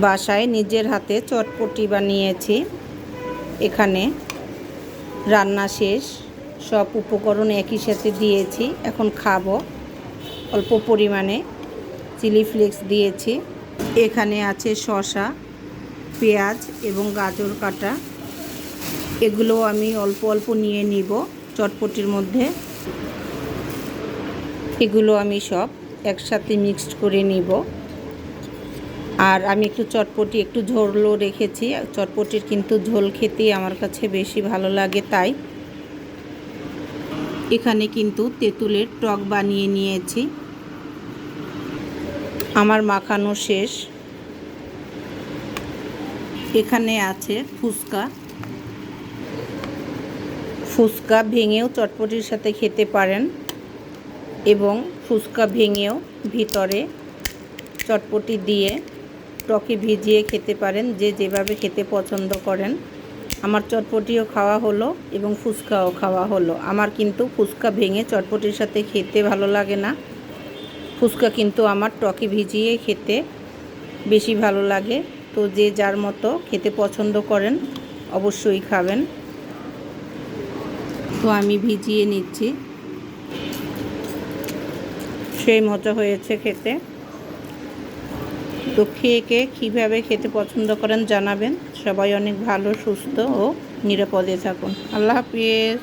বাসায় নিজের হাতে চটপটি বানিয়েছি। এখানে রান্না শেষ, সব উপকরণ একই সাথে দিয়েছি। এখন খাবো। অল্প পরিমাণে চিলি ফ্লেক্স দিয়েছি। এখানে আছে শসা, পেঁয়াজ এবং গাজর কাটা। এগুলো আমি অল্প অল্প নিয়ে নিব চটপটির মধ্যে। এগুলো আমি সব একসাথে মিক্সড করে নিব। আর আমি একটু চটপটি একটু ঝোলও রেখেছি। চটপটির কিন্তু ঝোল খেতেই আমার কাছে বেশি ভালো লাগে, তাই এখানে কিন্তু তেঁতুলের টক বানিয়ে নিয়েছি। আমার মাখানো শেষ। এখানে আছে ফুচকা ভেঙেও চটপটির সাথে খেতে পারেন এবং ফুচকা ভেঙেও ভিতরে চটপটি দিয়ে টকে ভিজিয়ে খেতে পারেন, যে যেভাবে খেতে পছন্দ করেন। আমার চটপটিও খাওয়া হলো এবং ফুচকাও খাওয়া হলো। আমার কিন্তু ফুচকা ভেঙে চটপটির সাথে খেতে ভালো লাগে না। ফুচকা কিন্তু আমার টকে ভিজিয়ে খেতে বেশি ভালো লাগে। তো যে যার মতো খেতে পছন্দ করেন অবশ্যই খাবেন। তো আমি ভিজিয়ে নিচ্ছি। সেই মজা হয়েছে খেতে। তো খেয়ে কীভাবে খেতে পছন্দ করেন জানাবেন। সবাই অনেক ভালো, সুস্থ ও নিরাপদে থাকুন। আল্লাহ হাফিজ।